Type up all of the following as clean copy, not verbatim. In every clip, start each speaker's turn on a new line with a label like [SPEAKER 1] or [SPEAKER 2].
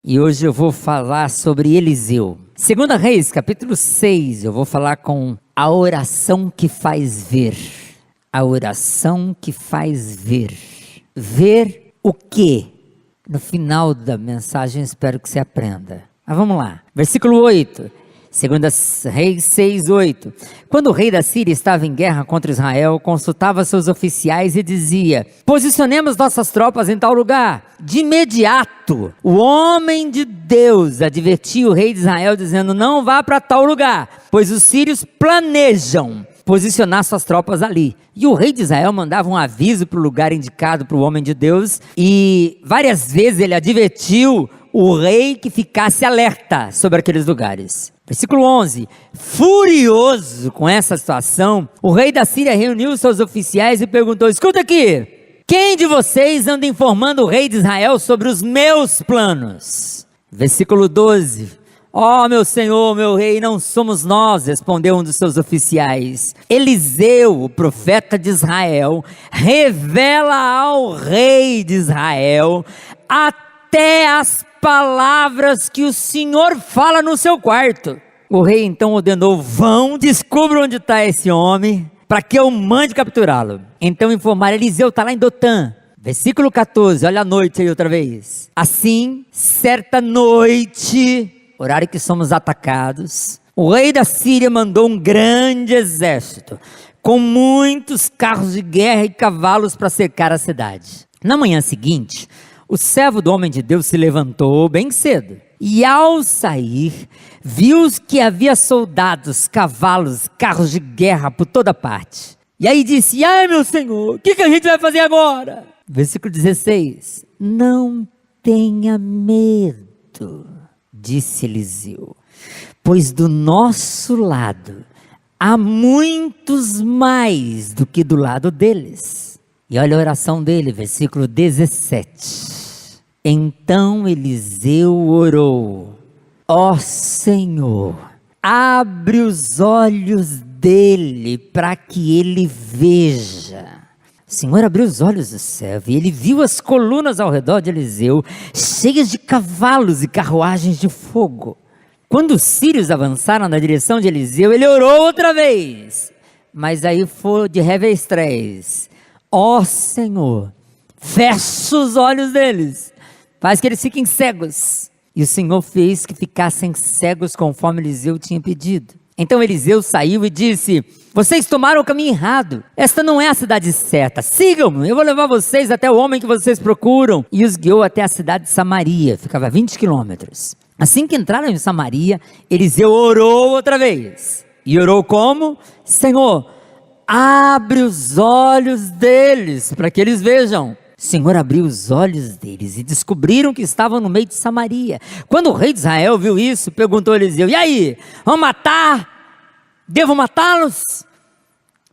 [SPEAKER 1] E hoje eu vou falar sobre Eliseu. 2 Reis, capítulo 6, eu vou falar com a oração que faz ver. A oração que faz ver. Ver o quê? No final da mensagem espero que você aprenda. Mas vamos lá. Versículo 8. 2 Reis 6, 8. Quando o rei da Síria estava em guerra contra Israel, consultava seus oficiais e dizia: posicionemos nossas tropas em tal lugar. De imediato, o homem de Deus advertia o rei de Israel, dizendo: não vá para tal lugar, pois os sírios planejam posicionar suas tropas ali. E o rei de Israel mandava um aviso para o lugar indicado para o homem de Deus, e várias vezes ele advertiu o rei que ficasse alerta sobre aqueles lugares. Versículo 11, furioso com essa situação, o rei da Síria reuniu seus oficiais e perguntou: escuta aqui, quem de vocês anda informando o rei de Israel sobre os meus planos? Versículo 12, ó meu senhor, meu rei, não somos nós, respondeu um dos seus oficiais. Eliseu, o profeta de Israel, revela ao rei de Israel até as palavras que o Senhor fala no seu quarto. O rei então ordenou: vão, descubram onde está esse homem, para que eu mande capturá-lo. Então informaram: Eliseu está lá em Dotã. Versículo 14, olha a noite aí outra vez. Assim, certa noite, horário que somos atacados, o rei da Síria mandou um grande exército, com muitos carros de guerra e cavalos para cercar a cidade. Na manhã seguinte, o servo do homem de Deus se levantou bem cedo e, ao sair, viu que havia soldados, cavalos, carros de guerra por toda parte. E aí disse: ai meu senhor, o que a gente vai fazer agora? Versículo 16, não tenha medo, disse Eliseu, pois do nosso lado há muitos mais do que do lado deles. E olha a oração dele, versículo 17. Então Eliseu orou: ó Senhor, abre os olhos dele para que ele veja. O Senhor abriu os olhos do servo e ele viu as colunas ao redor de Eliseu, cheias de cavalos e carruagens de fogo. Quando os sírios avançaram na direção de Eliseu, ele orou outra vez, mas aí foi de revés 3. Ó Senhor, fecha os olhos deles, faz que eles fiquem cegos. E o Senhor fez que ficassem cegos conforme Eliseu tinha pedido. Então Eliseu saiu e disse: vocês tomaram o caminho errado, esta não é a cidade certa, sigam-me, eu vou levar vocês até o homem que vocês procuram. E os guiou até a cidade de Samaria, ficava a 20 quilômetros. Assim que entraram em Samaria, Eliseu orou outra vez. E orou como? Senhor, abre os olhos deles, para que eles vejam. O Senhor abriu os olhos deles e descobriram que estavam no meio de Samaria. Quando o rei de Israel viu isso, perguntou a Eliseu: e aí, vamos matar? Devo matá-los?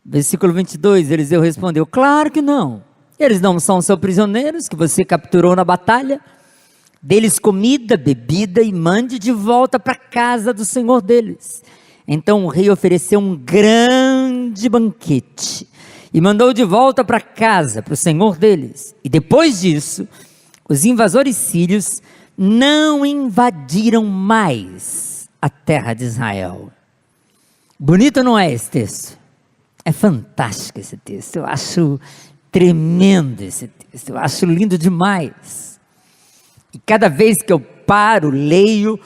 [SPEAKER 1] Versículo 22, Eliseu respondeu: claro que não. Eles não são seus prisioneiros que você capturou na batalha. Deles comida, bebida e mande de volta para a casa do senhor deles. Então o rei ofereceu um grande banquete e mandou de volta para casa, para o senhor deles. E depois disso, os invasores sírios não invadiram mais a terra de Israel. Bonito não é esse texto? É fantástico esse texto, eu acho tremendo esse texto, eu acho lindo demais. E cada vez que eu paro, leio,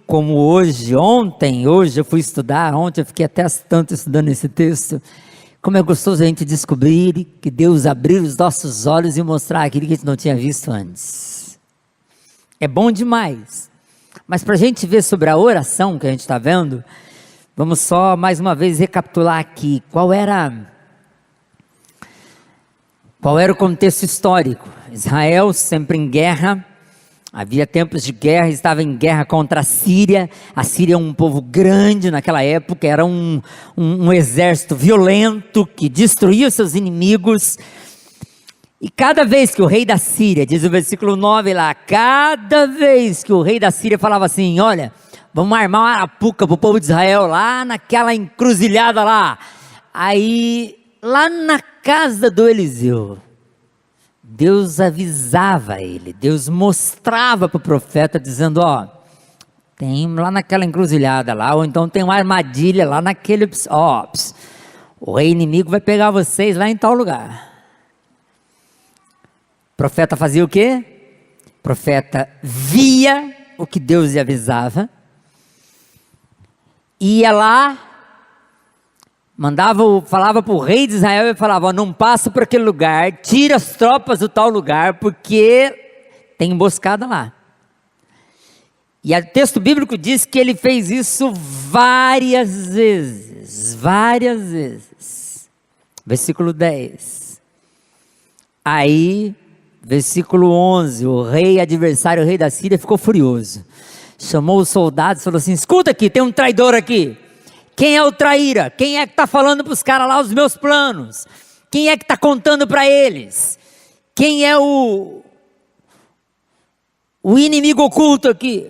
[SPEAKER 1] como hoje eu fui estudar, ontem eu fiquei até tanto estudando esse texto, como é gostoso a gente descobrir que Deus abriu os nossos olhos e mostrar aquilo que a gente não tinha visto antes. É bom demais. Mas para a gente ver sobre a oração que a gente está vendo, vamos só mais uma vez recapitular aqui qual era o contexto histórico. Israel sempre em guerra. Havia tempos de guerra, estava em guerra contra a Síria. A Síria é um povo grande naquela época, era um exército violento que destruía seus inimigos. E cada vez que o rei da Síria, diz o versículo 9 lá, cada vez que o rei da Síria falava assim: olha, vamos armar uma arapuca para o povo de Israel lá naquela encruzilhada lá. Aí, lá na casa do Eliseu, Deus avisava ele, Deus mostrava para o profeta dizendo, ó, tem lá naquela encruzilhada lá, ou então tem uma armadilha lá naquele, ó, o rei inimigo vai pegar vocês lá em tal lugar. O profeta fazia o quê? O profeta via o que Deus lhe avisava, ia lá, falava para o rei de Israel e falava, ó, não passa por aquele lugar, tira as tropas do tal lugar, porque tem emboscada lá. E o texto bíblico diz que ele fez isso várias vezes. Versículo 10. Aí, versículo 11, o rei adversário, o rei da Síria, ficou furioso. Chamou os soldados e falou assim, escuta aqui, tem um traidor aqui. Quem é o traíra? Quem é que está falando para os caras lá os meus planos? Quem é que está contando para eles? Quem é o inimigo oculto aqui?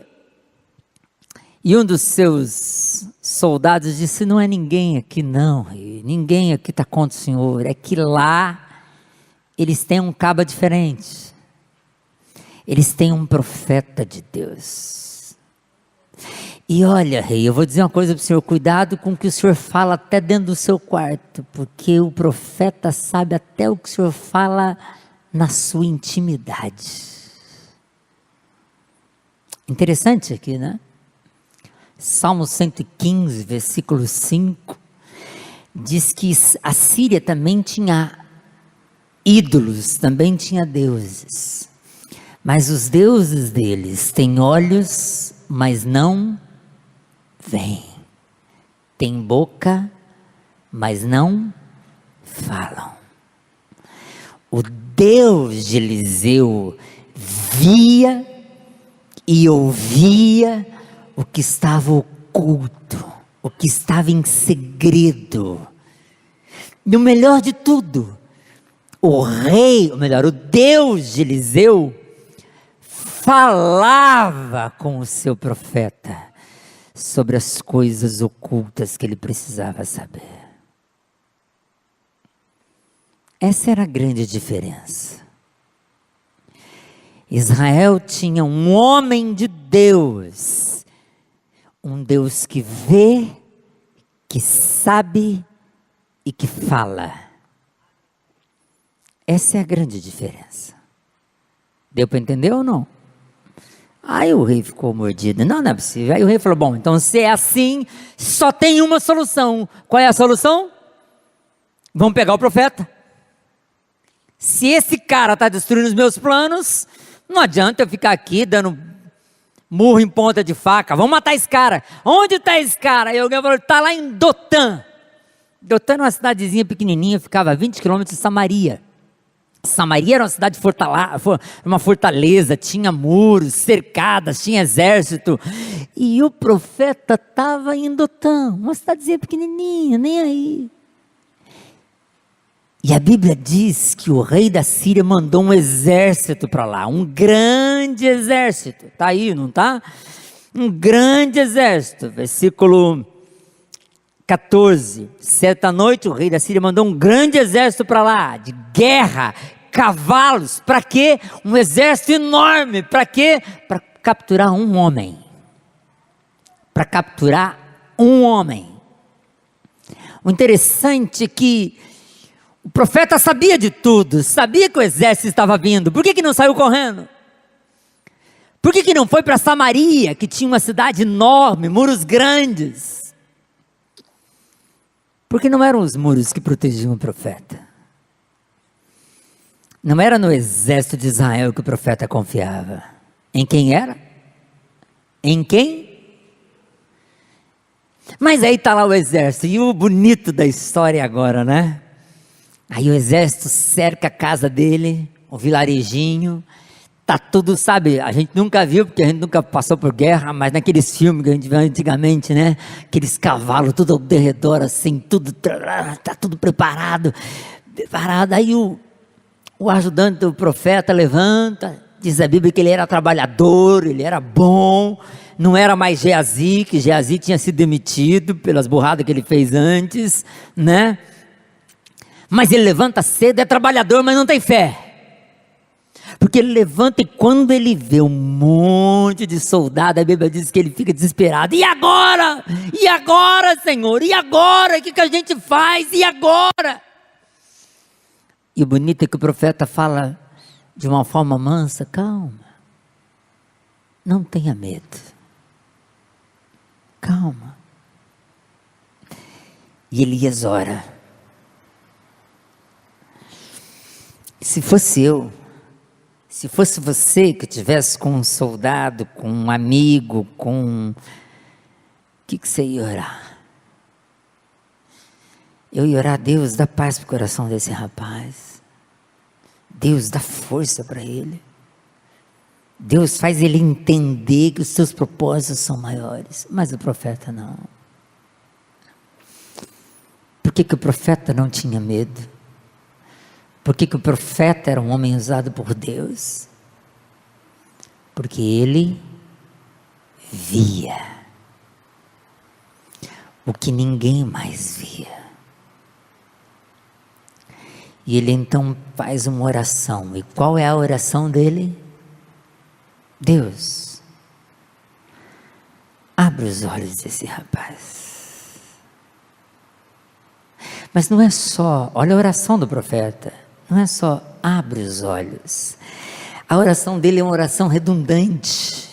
[SPEAKER 1] E um dos seus soldados disse, não é ninguém aqui não, ninguém aqui está contra o Senhor, é que lá eles têm um cabo diferente, eles têm um profeta de Deus. E olha, rei, eu vou dizer uma coisa para o senhor, cuidado com o que o senhor fala até dentro do seu quarto, porque o profeta sabe até o que o senhor fala na sua intimidade. Interessante aqui, né? Salmo 115, versículo 5, diz que a Síria também tinha ídolos, também tinha deuses, mas os deuses deles têm olhos, mas não veem, têm boca, mas não falam. O Deus de Eliseu via e ouvia o que estava oculto, o que estava em segredo. E o melhor de tudo, o Deus de Eliseu falava com o seu profeta sobre as coisas ocultas que ele precisava saber. Essa era a grande diferença. Israel tinha um homem de Deus, um Deus que vê, que sabe e que fala. Essa é a grande diferença. Deu para entender ou não? Aí o rei ficou mordido. Não é possível. Aí o rei falou, bom, então se é assim, só tem uma solução. Qual é a solução? Vamos pegar o profeta. Se esse cara está destruindo os meus planos, não adianta eu ficar aqui dando murro em ponta de faca. Vamos matar esse cara. Onde está esse cara? Aí alguém falou, está lá em Dotã. Dotã era uma cidadezinha pequenininha, ficava a 20 quilômetros de Samaria. Samaria era uma cidade uma fortaleza, tinha muros, cercadas, tinha exército. E o profeta estava em Dotã, uma cidadezinha pequenininha, nem aí. E a Bíblia diz que o rei da Síria mandou um exército para lá, um grande exército. Está aí, não está? Um grande exército. Versículo 14. Certa noite o rei da Síria mandou um grande exército para lá, de guerra, cavalos. Para quê? Um exército enorme. Para quê? Para capturar um homem. Para capturar um homem. O interessante é que o profeta sabia de tudo, sabia que o exército estava vindo. Por que não saiu correndo? Por que não foi para Samaria, que tinha uma cidade enorme, muros grandes? Porque não eram os muros que protegiam o profeta. Não era no exército de Israel que o profeta confiava. Em quem era? Em quem? Mas aí está lá o exército. E o bonito da história agora, né? Aí o exército cerca a casa dele, um vilarejinho, tá tudo, sabe, a gente nunca viu, porque a gente nunca passou por guerra, mas naqueles filmes que a gente viu antigamente, né, aqueles cavalos tudo ao derredor, assim, tudo, tá tudo preparado, aí o ajudante do profeta levanta, diz a Bíblia que ele era trabalhador, ele era bom, não era mais Geazi, que Geazi tinha sido demitido pelas burradas que ele fez antes, né? Mas ele levanta cedo, é trabalhador, mas não tem fé. Porque ele levanta e quando ele vê um monte de soldado, a Bíblia diz que ele fica desesperado. E agora? E agora, Senhor? E agora? O que a gente faz? E agora? E o bonito é que o profeta fala de uma forma mansa: calma, não tenha medo, calma. E Elias ora. Se fosse eu, se fosse você que estivesse com um soldado, com um amigo, o que você ia orar? Eu ia orar: Deus, dá paz para o coração desse rapaz. Deus, dá força para ele. Deus, faz ele entender que os seus propósitos são maiores. Mas o profeta não. Por que o profeta não tinha medo? Por que o profeta era um homem usado por Deus? Porque ele via o que ninguém mais via. E ele então faz uma oração. E qual é a oração dele? Deus, abre os olhos desse rapaz. Mas não é só, olha a oração do profeta, não é só abre os olhos. A oração dele é uma oração redundante.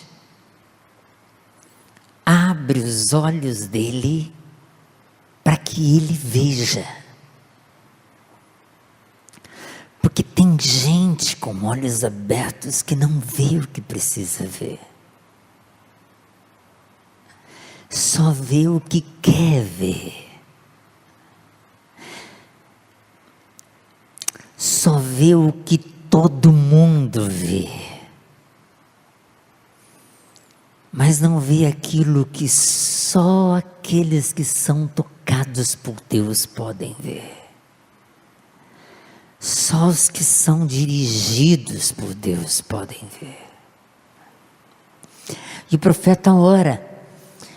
[SPEAKER 1] Abre os olhos dele para que ele veja. Porque tem gente com olhos abertos que não vê o que precisa ver. Só vê o que quer ver. Só vê o que todo mundo vê. Mas não vê aquilo que só aqueles que são tocados por Deus podem ver. Só os que são dirigidos por Deus podem ver. E o profeta ora.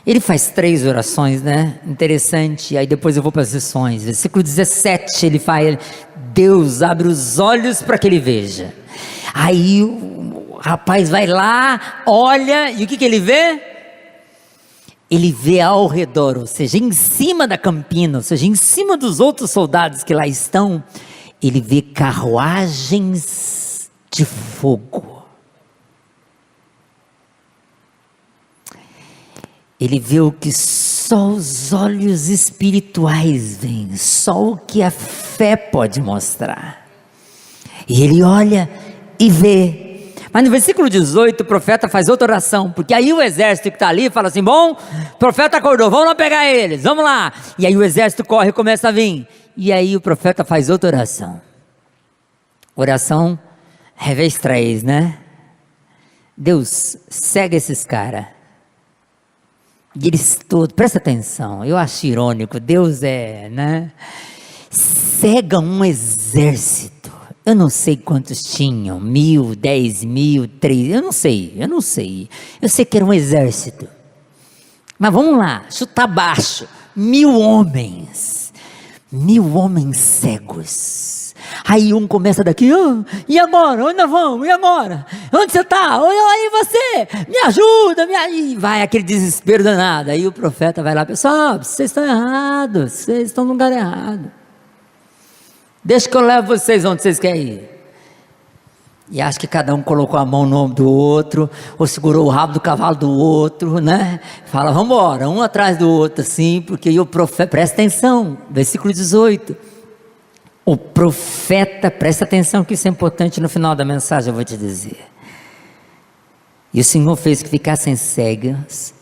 [SPEAKER 1] Ele faz 3 orações, né? Interessante. Aí depois eu vou para as lições. Versículo 17, ele fala: Deus abre os olhos para que ele veja. Aí o rapaz vai lá, olha, e o que ele vê? Ele vê ao redor, ou seja, em cima da campina, ou seja, em cima dos outros soldados que lá estão, ele vê carruagens de fogo. Ele vê o que só os olhos espirituais veem, só o que a fé pode mostrar. E ele olha e vê. Mas no versículo 18 o profeta faz outra oração, porque aí o exército que está ali fala assim: bom, o profeta acordou, vamos lá pegar eles, vamos lá. E aí o exército corre e começa a vir. E aí o profeta faz outra oração. Oração revés 3, né? Deus, cega esses caras. E eles todos, presta atenção, eu acho irônico, Deus cega um exército. Eu não sei quantos tinham, 1.000, 10.000, 3, eu não sei. Eu sei que era um exército. Mas vamos lá, chutar baixo, 1.000 homens. 1.000 homens cegos. Aí um começa daqui: e agora? Onde nós vamos? E agora? Onde você está? Olha aí você, me ajuda, e vai aquele desespero danado. Aí o profeta vai lá: pessoal, vocês estão errados, vocês estão no lugar errado. Deixa que eu levo vocês onde vocês querem ir. E acho que cada um colocou a mão no ombro do outro, ou segurou o rabo do cavalo do outro, né? Fala: vamos embora, um atrás do outro, assim, porque o profeta, presta atenção, versículo 18. O profeta, presta atenção que isso é importante, no final da mensagem eu vou te dizer. E o Senhor fez que ficassem cegas.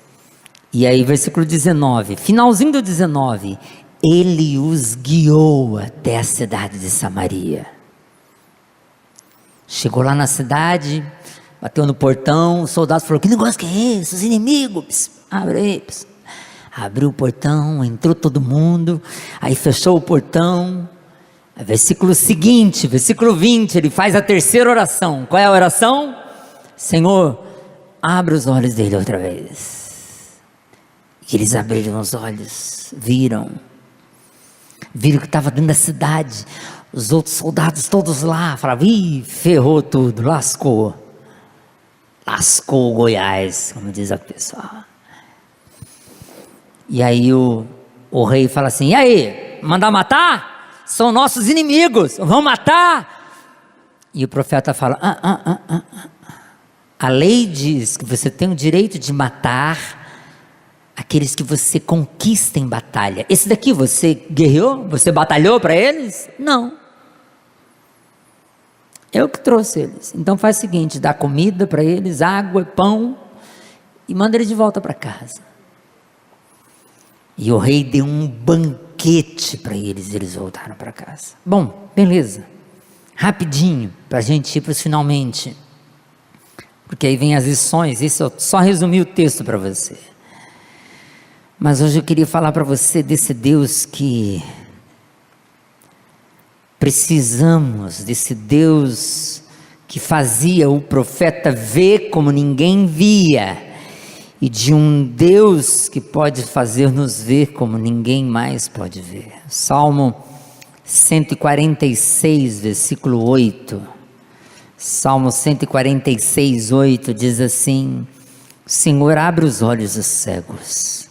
[SPEAKER 1] E aí versículo 19, finalzinho do 19, ele os guiou até a cidade de Samaria. Chegou lá na cidade, bateu no portão, o soldado falou: que negócio que é esse? Os inimigos, abre aí. Abriu o portão, entrou todo mundo, aí fechou o portão. Versículo seguinte, versículo 20, ele faz a terceira oração. Qual é a oração? Senhor, abre os olhos dele outra vez. E eles abriram os olhos, viram que estava dentro da cidade Os outros soldados todos lá falavam: ih, ferrou tudo, lascou. Lascou o Goiás, como diz a pessoa. E aí o rei fala assim: e aí, mandar matar? São nossos inimigos, vão matar? E o profeta fala: a lei diz que você tem o direito de matar aqueles que você conquista em batalha. Esse daqui você guerreou? Você batalhou para eles? Não. Eu que trouxe eles. Então faz o seguinte: dá comida para eles, água, pão, e manda eles de volta para casa. E o rei deu um banquete para eles, e eles voltaram para casa. Bom, beleza. Rapidinho, para a gente ir para os finalmente. Porque aí vem as lições. Isso eu só resumi o texto para você. Mas hoje eu queria falar para você desse Deus que precisamos, desse Deus que fazia o profeta ver como ninguém via, e de um Deus que pode fazer-nos ver como ninguém mais pode ver. Salmo 146, versículo 8. Salmo 146, 8 diz assim: o Senhor abre os olhos dos cegos,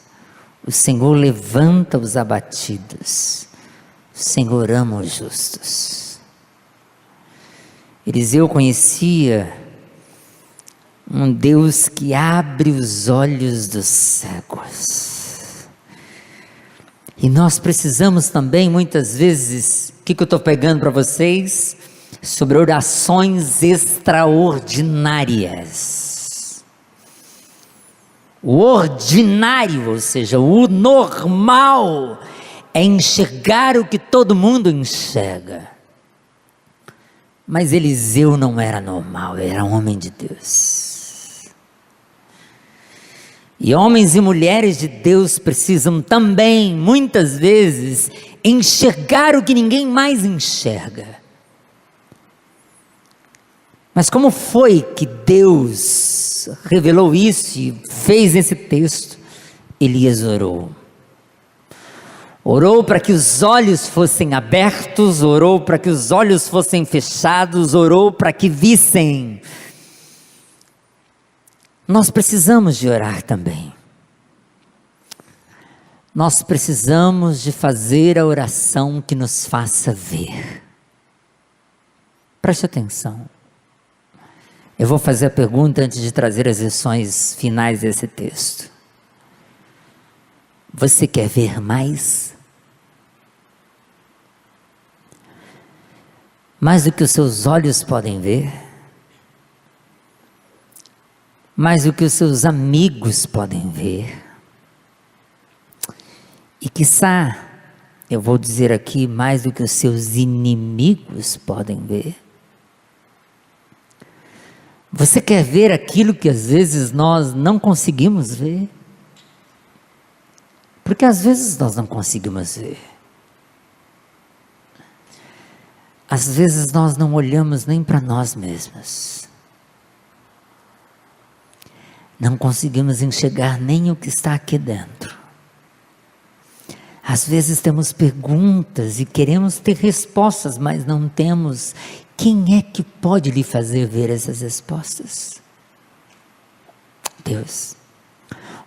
[SPEAKER 1] o Senhor levanta os abatidos, o Senhor ama os justos. Eliseu conhecia um Deus que abre os olhos dos cegos. E nós precisamos também, muitas vezes, o que eu estou pegando para vocês? Sobre orações extraordinárias. O ordinário, ou seja, o normal, é enxergar o que todo mundo enxerga. Mas Eliseu não era normal, era homem de Deus. E homens e mulheres de Deus precisam também, muitas vezes, enxergar o que ninguém mais enxerga. Mas como foi que Deus revelou isso e fez esse texto? Elias orou. Orou para que os olhos fossem abertos, orou para que os olhos fossem fechados, orou para que vissem. Nós precisamos de orar também. Nós precisamos de fazer a oração que nos faça ver. Preste atenção. Eu vou fazer a pergunta antes de trazer as lições finais desse texto. Você quer ver mais? Mais do que os seus olhos podem ver? Mais do que os seus amigos podem ver? E quiçá, eu vou dizer aqui, mais do que os seus inimigos podem ver? Você quer ver aquilo que às vezes nós não conseguimos ver? Porque às vezes nós não conseguimos ver. Às vezes nós não olhamos nem para nós mesmos. Não conseguimos enxergar nem o que está aqui dentro. Às vezes temos perguntas e queremos ter respostas, mas não temos. Quem é que pode lhe fazer ver essas respostas? Deus.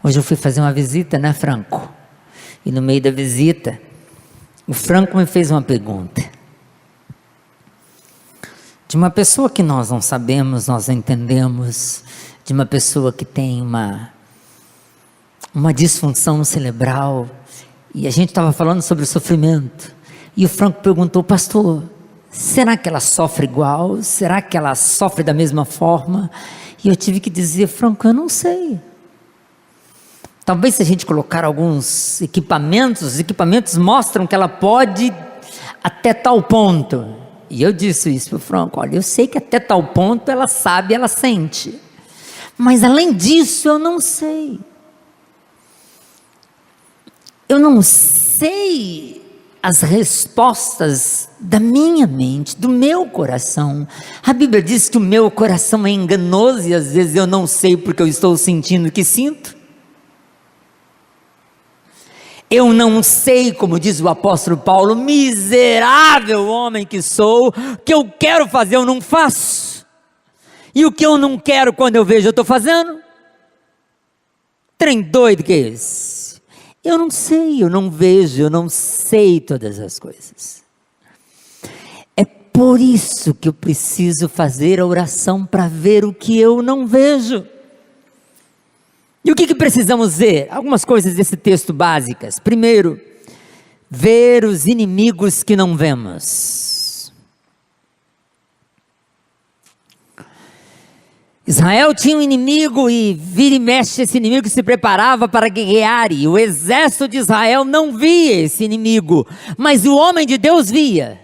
[SPEAKER 1] Hoje eu fui fazer uma visita, né, Franco? E no meio da visita, o Franco me fez uma pergunta. De uma pessoa que nós não sabemos, nós não entendemos, de uma pessoa que tem uma disfunção cerebral, e a gente estava falando sobre o sofrimento, e o Franco perguntou: pastor, será que ela sofre igual? Será que ela sofre da mesma forma? E eu tive que dizer: Franco, eu não sei. Talvez se a gente colocar alguns equipamentos, os equipamentos mostram que ela pode até tal ponto. E eu disse isso para o Franco: olha, eu sei que até tal ponto ela sabe, ela sente. Mas além disso eu não sei. Eu não sei as respostas da minha mente, do meu coração. A Bíblia diz que o meu coração é enganoso e às vezes eu não sei porque eu estou sentindo o que sinto. Eu não sei, como diz o apóstolo Paulo, miserável homem que sou, o que eu quero fazer eu não faço, e o que eu não quero quando eu vejo eu estou fazendo. Trem doido que é esse? Eu não sei, eu não vejo, eu não sei todas as coisas. É por isso que eu preciso fazer a oração para ver o que eu não vejo. E o que precisamos ver? Algumas coisas desse texto básicas. Primeiro, ver os inimigos que não vemos. Israel tinha um inimigo e vira e mexe esse inimigo se preparava para guerrear. E o exército de Israel não via esse inimigo, mas o homem de Deus via.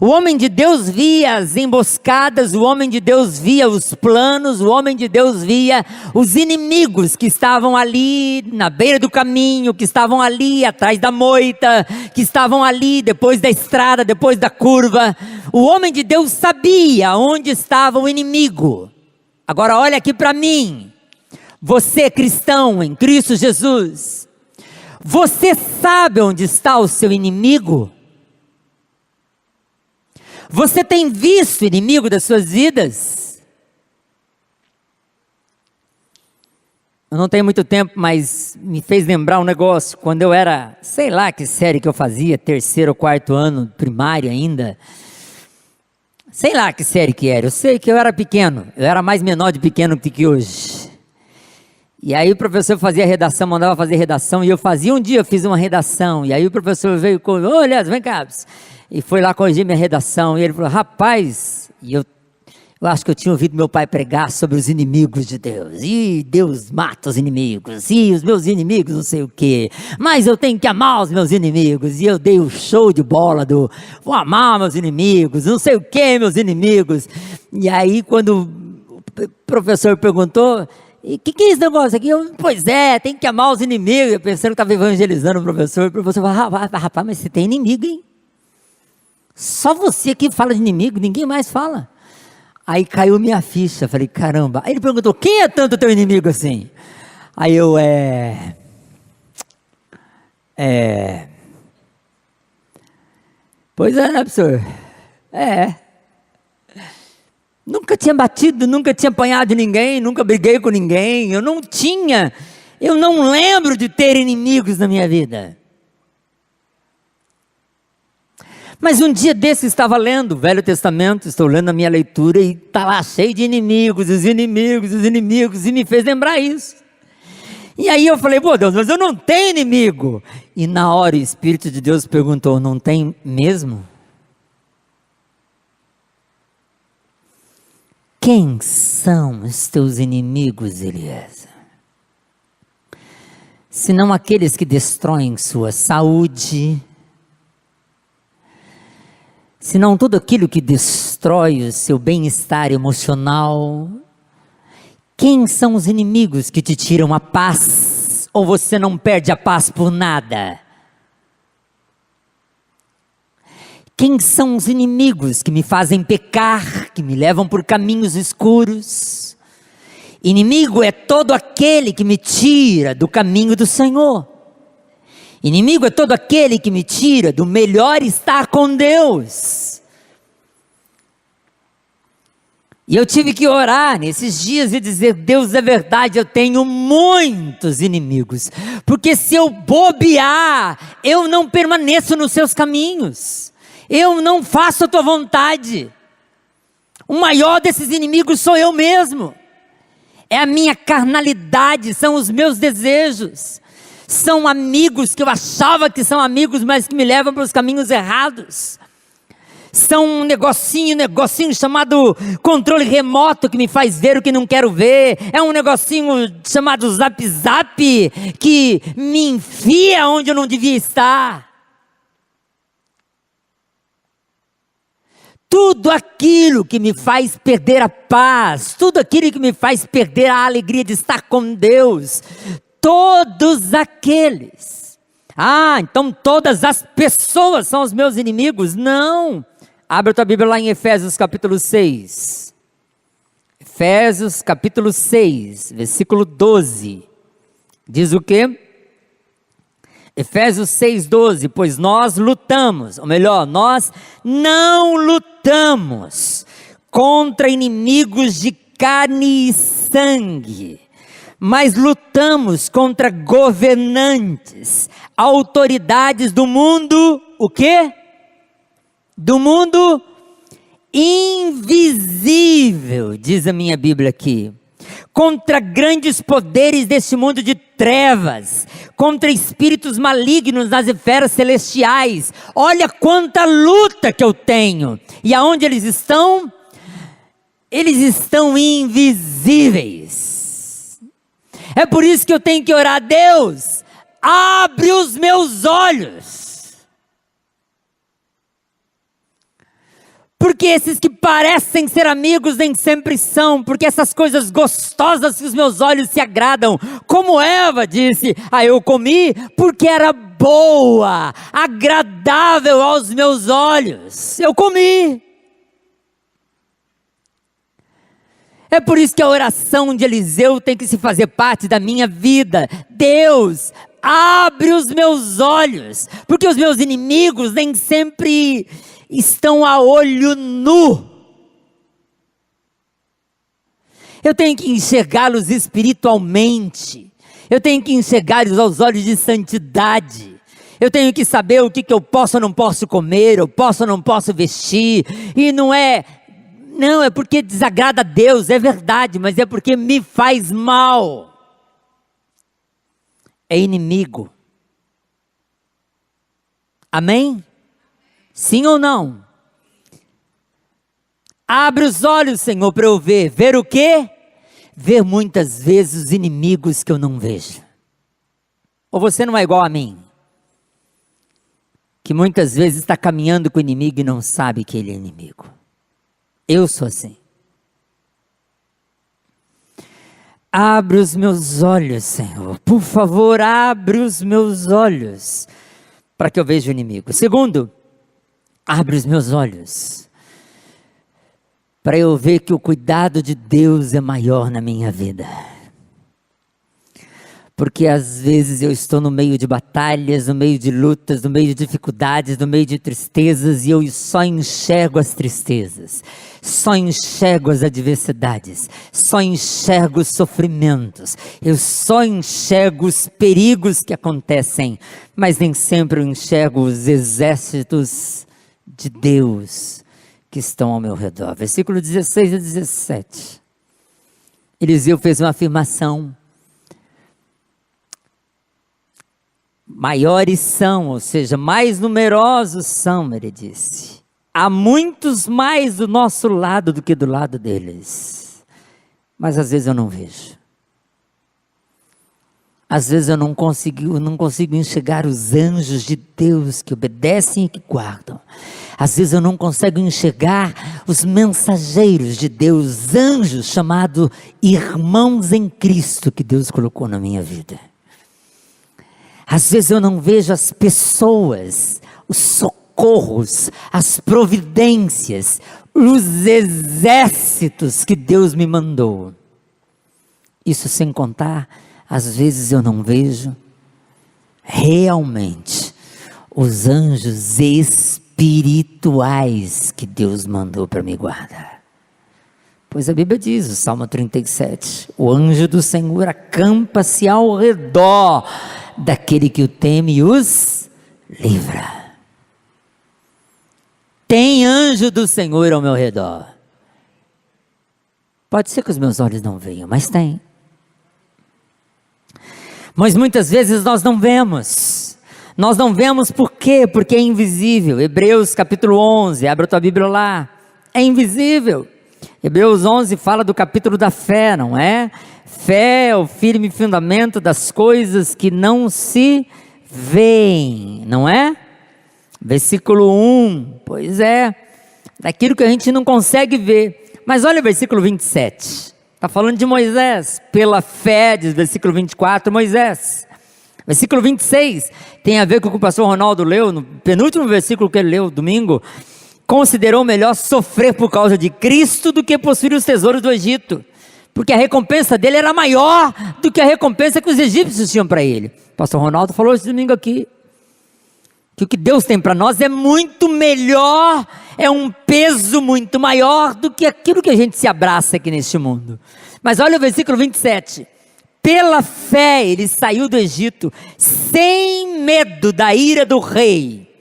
[SPEAKER 1] O homem de Deus via as emboscadas, o homem de Deus via os planos, o homem de Deus via os inimigos que estavam ali na beira do caminho, que estavam ali atrás da moita, que estavam ali depois da estrada, depois da curva. O homem de Deus sabia onde estava o inimigo. Agora olha aqui para mim, você cristão em Cristo Jesus, você sabe onde está o seu inimigo? Você tem visto o inimigo das suas vidas? Eu não tenho muito tempo, mas me fez lembrar um negócio. Quando eu era, sei lá que série que eu fazia, terceiro ou quarto ano, primário ainda. Sei lá que série que era. Eu sei que eu era pequeno. Eu era mais menor de pequeno do que hoje. E aí o professor fazia redação, mandava fazer redação. E eu fazia, um dia eu fiz uma redação. E aí o professor veio com, olha, vem cá. E foi lá corrigir minha redação, e ele falou, rapaz, e eu acho que eu tinha ouvido meu pai pregar sobre os inimigos de Deus, e Deus mata os inimigos, e os meus inimigos não sei o que, mas eu tenho que amar os meus inimigos, e eu dei o show de bola vou amar meus inimigos, não sei o que meus inimigos, e aí quando o professor perguntou, e o que é esse negócio aqui? Pois é, tem que amar os inimigos, eu pensando que estava evangelizando o professor falou, rapaz, mas você tem inimigo, hein? Só você que fala de inimigo, ninguém mais fala. Aí caiu minha ficha, falei, caramba. Aí ele perguntou, quem é tanto teu inimigo assim? Aí eu, pois é, né, professor? Nunca tinha batido, nunca tinha apanhado de ninguém, nunca briguei com ninguém, eu não lembro de ter inimigos na minha vida. Mas um dia desse estava lendo o Velho Testamento, estou lendo a minha leitura e está lá cheio de inimigos, os inimigos, e me fez lembrar isso. E aí eu falei, pô Deus, mas eu não tenho inimigo. E na hora o Espírito de Deus perguntou, não tem mesmo? Quem são os teus inimigos, Eliezer? Senão aqueles que destroem sua saúde, senão tudo aquilo que destrói o seu bem-estar emocional. Quem são os inimigos que te tiram a paz? Ou você não perde a paz por nada? Quem são os inimigos que me fazem pecar, que me levam por caminhos escuros? Inimigo é todo aquele que me tira do caminho do Senhor. Inimigo é todo aquele que me tira do melhor estar com Deus. E eu tive que orar nesses dias e dizer, Deus, é verdade, eu tenho muitos inimigos. Porque se eu bobear, eu não permaneço nos seus caminhos. Eu não faço a tua vontade. O maior desses inimigos sou eu mesmo. É a minha carnalidade, são os meus desejos. São amigos que eu achava que são amigos, mas que me levam para os caminhos errados. São um negocinho chamado controle remoto que me faz ver o que não quero ver. É um negocinho chamado Zap Zap que me enfia onde eu não devia estar. Tudo aquilo que me faz perder a paz, tudo aquilo que me faz perder a alegria de estar com Deus, todos aqueles. Então todas as pessoas são os meus inimigos? Não. Abre a tua Bíblia lá em Efésios capítulo 6. Efésios capítulo 6, versículo 12. Diz o quê? Efésios 6,12, pois nós lutamos, ou melhor, nós não lutamos contra inimigos de carne e sangue, mas lutamos contra governantes, autoridades do mundo, o quê? Do mundo invisível, diz a minha Bíblia aqui. Contra grandes poderes deste mundo de trevas, contra espíritos malignos nas esferas celestiais. Olha quanta luta que eu tenho. E aonde eles estão? Eles estão invisíveis. É por isso que eu tenho que orar a Deus, abre os meus olhos. Porque esses que parecem ser amigos nem sempre são, porque essas coisas gostosas que os meus olhos se agradam, como Eva disse, eu comi porque era boa, agradável aos meus olhos, eu comi. É por isso que a oração de Eliseu tem que se fazer parte da minha vida. Deus, abre os meus olhos, porque os meus inimigos nem sempre estão a olho nu. Eu tenho que enxergá-los espiritualmente. Eu tenho que enxergá-los aos olhos de santidade. Eu tenho que saber o que eu posso ou não posso comer, eu posso ou não posso vestir. E não é porque desagrada a Deus, é verdade, mas é porque me faz mal. É inimigo. Amém? Sim ou não? Abre os olhos, Senhor, para eu ver. Ver o quê? Ver muitas vezes os inimigos que eu não vejo. Ou você não é igual a mim? Que muitas vezes está caminhando com o inimigo e não sabe que ele é inimigo. Eu sou assim. Abre os meus olhos, Senhor. Por favor, abre os meus olhos para que eu veja o inimigo. Segundo, abre os meus olhos para eu ver que o cuidado de Deus é maior na minha vida. Porque às vezes eu estou no meio de batalhas, no meio de lutas, no meio de dificuldades, no meio de tristezas, e eu só enxergo as tristezas, só enxergo as adversidades, só enxergo os sofrimentos, eu só enxergo os perigos que acontecem, mas nem sempre eu enxergo os exércitos de Deus que estão ao meu redor. Versículo 16 e 17. Eliseu fez uma afirmação. Maiores são, ou seja, mais numerosos são, ele disse. Há muitos mais do nosso lado do que do lado deles. Mas às vezes eu não vejo. Às vezes eu não consigo enxergar os anjos de Deus que obedecem e que guardam. Às vezes eu não consigo enxergar os mensageiros de Deus, anjos chamados irmãos em Cristo que Deus colocou na minha vida. Às vezes eu não vejo as pessoas, os socorros, as providências, os exércitos que Deus me mandou. Isso sem contar, às vezes eu não vejo realmente os anjos espirituais que Deus mandou para me guardar. Pois a Bíblia diz, o Salmo 37, o anjo do Senhor acampa-se ao redor daquele que o teme e os livra. Tem anjo do Senhor ao meu redor. Pode ser que os meus olhos não vejam, mas tem. Mas muitas vezes nós não vemos. Nós não vemos por quê? Porque é invisível. Hebreus capítulo 11, abra a tua Bíblia lá. É invisível. Hebreus 11 fala do capítulo da fé, não é? Fé é o firme fundamento das coisas que não se veem, não é? Versículo 1, pois é, daquilo que a gente não consegue ver. Mas olha o versículo 27, está falando de Moisés, pela fé, diz versículo 24, Moisés. Versículo 26, tem a ver com o que o pastor Ronaldo leu, no penúltimo versículo que ele leu domingo. Considerou melhor sofrer por causa de Cristo do que possuir os tesouros do Egito, porque a recompensa dele era maior do que a recompensa que os egípcios tinham para ele. O pastor Ronaldo falou esse domingo aqui, que o que Deus tem para nós é muito melhor, é um peso muito maior do que aquilo que a gente se abraça aqui neste mundo. Mas olha o versículo 27. Pela fé ele saiu do Egito, sem medo da ira do rei.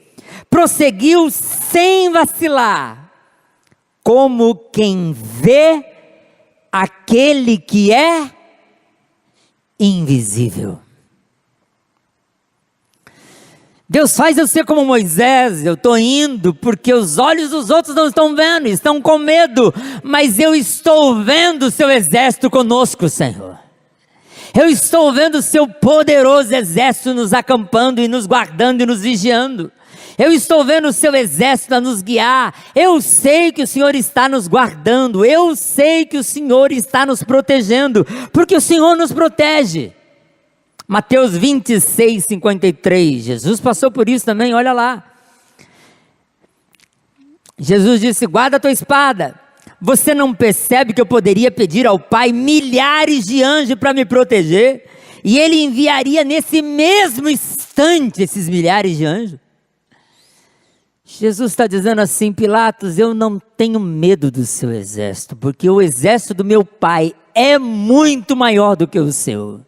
[SPEAKER 1] Prosseguiu sem vacilar, como quem vê aquele que é invisível. Deus faz eu ser como Moisés. Eu estou indo porque os olhos dos outros não estão vendo, estão com medo, mas eu estou vendo o seu exército conosco, Senhor. Eu estou vendo o seu poderoso exército nos acampando e nos guardando e nos vigiando. Eu estou vendo o seu exército a nos guiar. Eu sei que o Senhor está nos guardando. Eu sei que o Senhor está nos protegendo, porque o Senhor nos protege. Mateus 26, 53, Jesus passou por isso também, olha lá. Jesus disse: guarda a tua espada. Você não percebe que eu poderia pedir ao Pai milhares de anjos para me proteger? E Ele enviaria nesse mesmo instante esses milhares de anjos? Jesus está dizendo assim: Pilatos, eu não tenho medo do seu exército, porque o exército do meu Pai é muito maior do que o seu.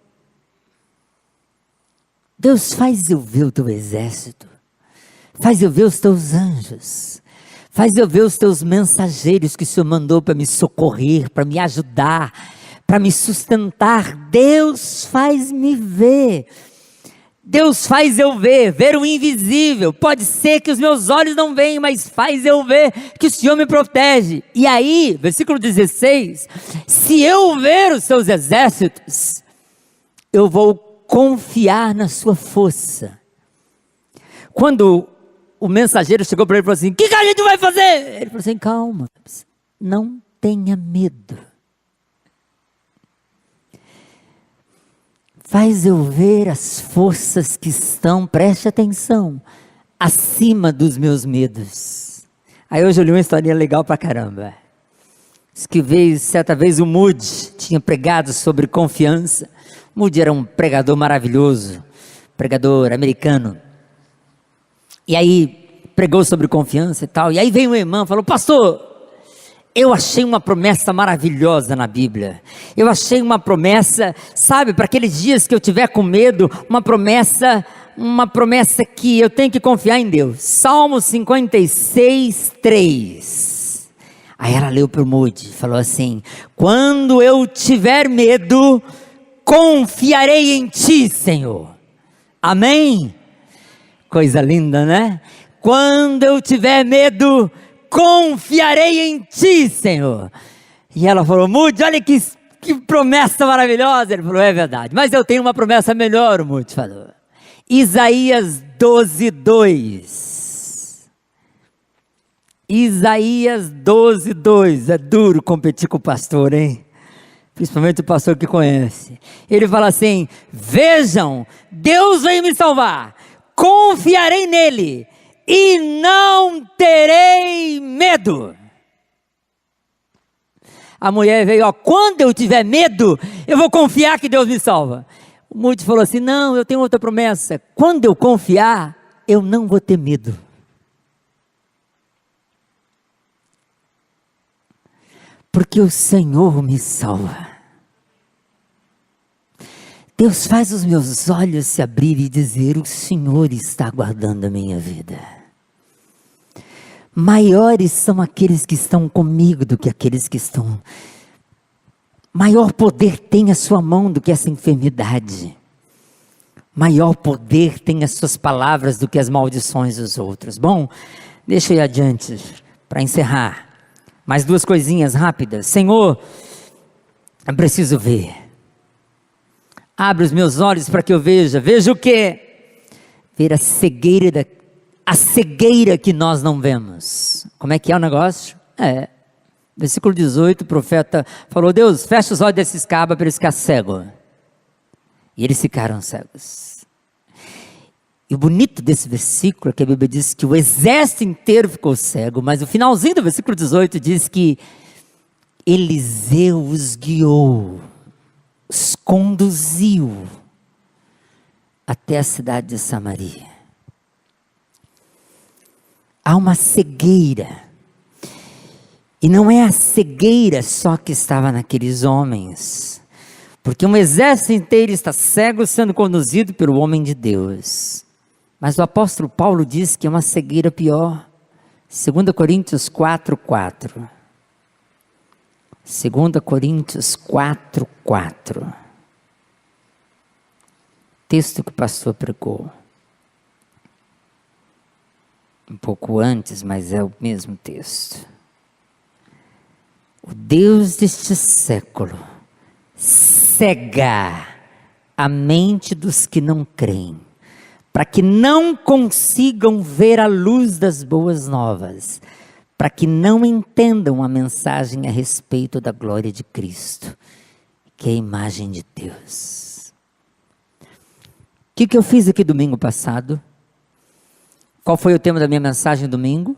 [SPEAKER 1] Deus, faz eu ver o teu exército, faz eu ver os teus anjos, faz eu ver os teus mensageiros que o Senhor mandou para me socorrer, para me ajudar, para me sustentar. Deus, faz-me ver. Deus faz eu ver o invisível. Pode ser que os meus olhos não veem, mas faz eu ver que o Senhor me protege. E aí, versículo 16, se eu ver os seus exércitos, eu vou confiar na sua força. Quando o mensageiro chegou para ele e falou assim: o que a gente vai fazer? Ele falou assim: calma, não tenha medo. Faz eu ver as forças que estão, preste atenção, acima dos meus medos. Aí hoje eu li uma historinha legal pra caramba. Diz que certa vez o Moody tinha pregado sobre confiança. Moody era um pregador maravilhoso, pregador americano. E aí pregou sobre confiança e tal. E aí veio uma irmã e falou: pastor, eu achei uma promessa maravilhosa na Bíblia. Eu achei uma promessa, sabe, para aqueles dias que eu tiver com medo, uma promessa que eu tenho que confiar em Deus. Salmo 56, 3. Aí ela leu para o Moody, falou assim: quando eu tiver medo, confiarei em ti, Senhor. Amém? Coisa linda, né? Quando eu tiver medo, confiarei em ti, Senhor. E ela falou: Moody, olha que promessa maravilhosa. Ele falou: é verdade, mas eu tenho uma promessa melhor. O Moody falou: Isaías 12, 2. Isaías 12, 2. É duro competir com o pastor, hein? Principalmente o pastor que conhece. Ele fala assim: vejam, Deus veio me salvar, confiarei nele e não terei medo. A mulher veio: ó, quando eu tiver medo, eu vou confiar que Deus me salva. O Moody falou assim: não, eu tenho outra promessa. Quando eu confiar, eu não vou ter medo. Porque o Senhor me salva. Deus faz os meus olhos se abrirem e dizer: o Senhor está guardando a minha vida. Maiores são aqueles que estão comigo do que aqueles que estão. Maior poder tem a sua mão do que essa enfermidade. Maior poder tem as suas palavras do que as maldições dos outros. Bom, deixa eu ir adiante para encerrar. Mais duas coisinhas rápidas. Senhor, eu preciso ver. Abre os meus olhos para que eu veja. Veja o quê? Ver a cegueira que nós não vemos. Como é que é o negócio? Versículo 18, o profeta falou: Deus, fecha os olhos desses cabras para eles ficarem cegos. E eles ficaram cegos. E o bonito desse versículo é que a Bíblia diz que o exército inteiro ficou cego, mas o finalzinho do versículo 18 diz que Eliseu os guiou, os conduziu até a cidade de Samaria. Há uma cegueira, e não é a cegueira só que estava naqueles homens, porque um exército inteiro está cego sendo conduzido pelo homem de Deus. Mas o apóstolo Paulo diz que é uma cegueira pior. 2 Coríntios 4:4. 2 Coríntios 4:4. Texto que o pastor pregou um pouco antes, mas é o mesmo texto. O Deus deste século cega a mente dos que não creem, para que não consigam ver a luz das boas novas, para que não entendam a mensagem a respeito da glória de Cristo, que é a imagem de Deus. O que eu fiz aqui domingo passado? Qual foi o tema da minha mensagem domingo?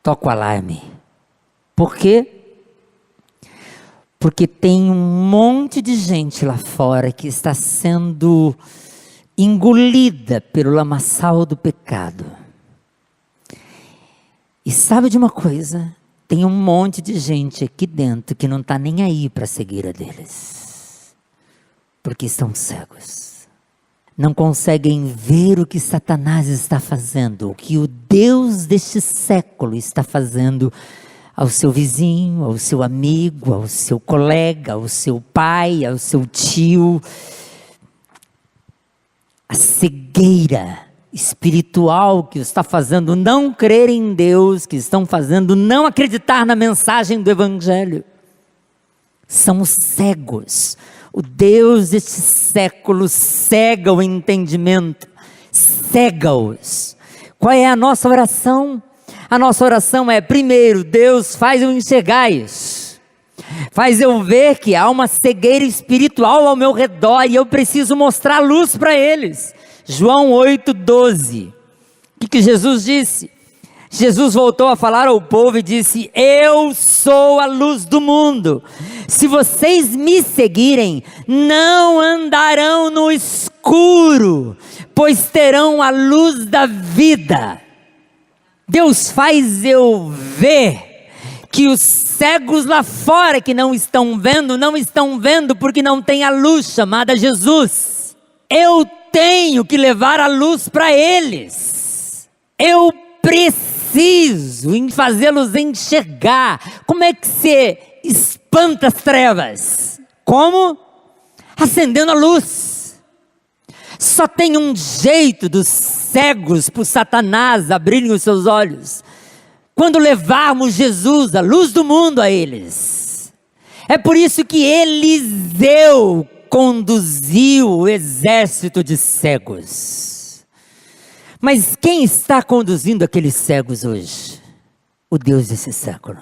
[SPEAKER 1] Toca o alarme. Por quê? Porque tem um monte de gente lá fora que está sendo engolida pelo lamaçal do pecado. E sabe de uma coisa? Tem um monte de gente aqui dentro que não está nem aí para a cegueira deles. Porque estão cegos. Não conseguem ver o que Satanás está fazendo, o que o Deus deste século está fazendo ao seu vizinho, ao seu amigo, ao seu colega, ao seu pai, ao seu tio. A cegueira espiritual que está fazendo não crer em Deus, que estão fazendo não acreditar na mensagem do Evangelho. São os cegos. O Deus deste século cega o entendimento, cega-os. Qual é a nossa oração? A nossa oração é, primeiro, Deus, faz eu enxergar isso. Faz eu ver que há uma cegueira espiritual ao meu redor e eu preciso mostrar luz para eles. João 8:12. O que Jesus disse? Jesus voltou a falar ao povo e disse: eu sou a luz do mundo. Se vocês me seguirem, não andarão no escuro, pois terão a luz da vida. Deus faz eu ver que os cegos lá fora que não estão vendo porque não tem a luz chamada Jesus. Eu tenho que levar a luz para eles. Eu preciso em fazê-los enxergar. Como é que você espanta as trevas? Como? Acendendo a luz. Só tem um jeito dos cegos por Satanás abrirem os seus olhos: quando levarmos Jesus, a luz do mundo, a eles. É por isso que Eliseu conduziu o exército de cegos. Mas quem está conduzindo aqueles cegos hoje? O Deus desse século.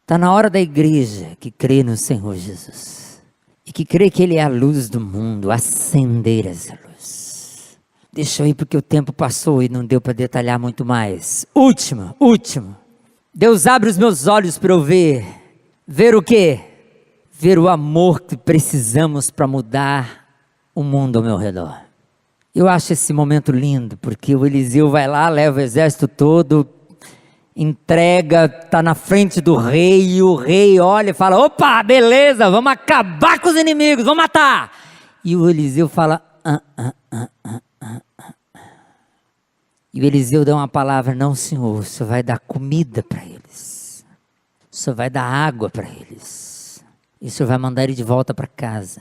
[SPEAKER 1] Está na hora da igreja que crê no Senhor Jesus e que crê que Ele é a luz do mundo, acender essa luz. Deixa eu ir porque o tempo passou e não deu para detalhar muito mais. Último. Deus abre os meus olhos para eu ver. Ver o quê? Ver o amor que precisamos para mudar o mundo ao meu redor. Eu acho esse momento lindo, porque o Eliseu vai lá, leva o exército todo, entrega, está na frente do rei, e o rei olha e fala: opa, beleza, vamos acabar com os inimigos, vamos matar. E o Eliseu fala: E o Eliseu dá uma palavra: não, senhor, o senhor vai dar comida para eles, o senhor vai dar água para eles, e o senhor vai mandar ele de volta para casa.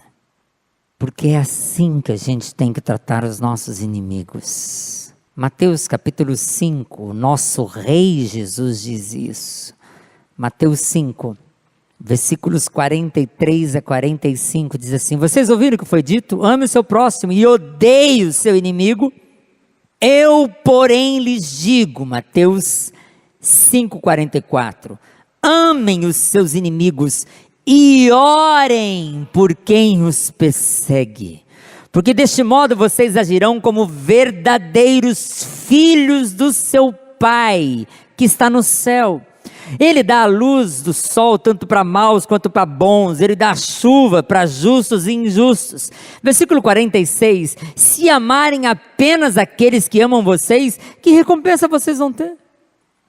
[SPEAKER 1] Porque é assim que a gente tem que tratar os nossos inimigos. Mateus capítulo 5, o nosso rei Jesus diz isso. Mateus 5, versículos 43 a 45, diz assim: vocês ouviram o que foi dito? Ame o seu próximo e odeie o seu inimigo. Eu, porém, lhes digo, Mateus 5:44, amem os seus inimigos e orem por quem os persegue, porque deste modo vocês agirão como verdadeiros filhos do seu Pai que está no céu. Ele dá a luz do sol tanto para maus quanto para bons. Ele dá chuva para justos e injustos. Versículo 46. Se amarem apenas aqueles que amam vocês, que recompensa vocês vão ter?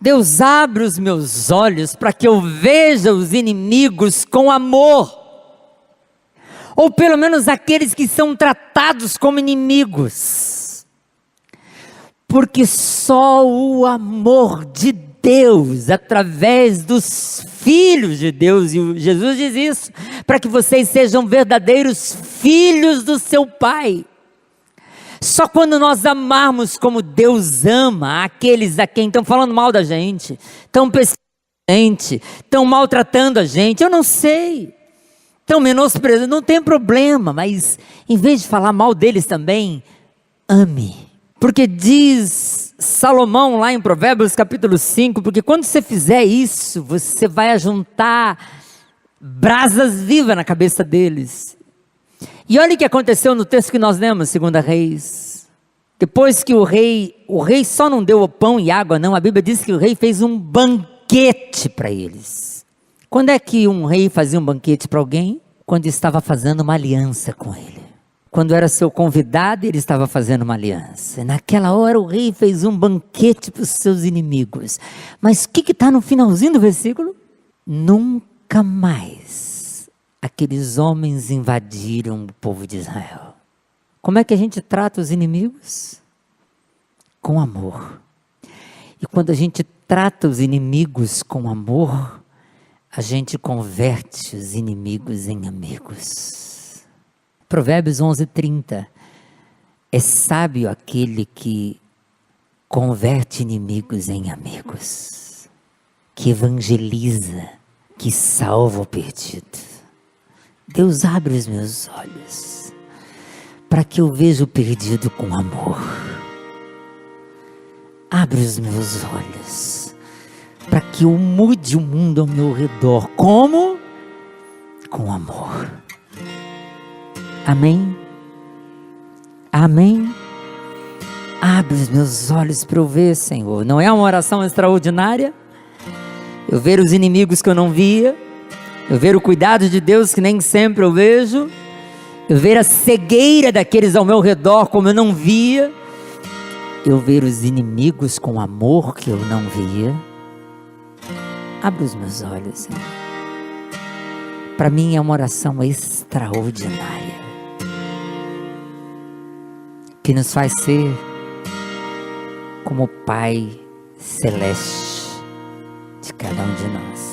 [SPEAKER 1] Deus abre os meus olhos para que eu veja os inimigos com amor. Ou pelo menos aqueles que são tratados como inimigos. Porque só o amor de Deus, através dos filhos de Deus, e Jesus diz isso, para que vocês sejam verdadeiros filhos do seu Pai. Só quando nós amarmos como Deus ama aqueles a quem estão falando mal da gente, estão perseguindo a gente, estão maltratando a gente, eu não sei, estão menosprezando, não tem problema, mas em vez de falar mal deles também, ame. Porque diz Salomão lá em Provérbios capítulo 5, porque quando você fizer isso, você vai ajuntar brasas vivas na cabeça deles. E olha o que aconteceu no texto que nós lemos, 2 Reis. Depois que o rei só não deu o pão e água não, a Bíblia diz que o rei fez um banquete para eles. Quando é que um rei fazia um banquete para alguém? Quando estava fazendo uma aliança com ele. Quando era seu convidado, ele estava fazendo uma aliança. Naquela hora o rei fez um banquete para os seus inimigos. Mas o que está no finalzinho do versículo? Nunca mais aqueles homens invadiram o povo de Israel. Como é que a gente trata os inimigos? Com amor. E quando a gente trata os inimigos com amor, a gente converte os inimigos em amigos. Provérbios 11:30. É sábio aquele que converte inimigos em amigos, que evangeliza, que salva o perdido. Deus abre os meus olhos para que eu veja o perdido com amor. Abre os meus olhos para que eu mude o mundo ao meu redor. Como? Com amor. Amém? Amém? Abre os meus olhos para eu ver, Senhor. Não é uma oração extraordinária? Eu ver os inimigos que eu não via. Eu ver o cuidado de Deus que nem sempre eu vejo. Eu ver a cegueira daqueles ao meu redor como eu não via. Eu ver os inimigos com amor que eu não via. Abre os meus olhos, Senhor. Para mim é uma oração extraordinária, que nos faz ser como o Pai Celeste de cada um de nós.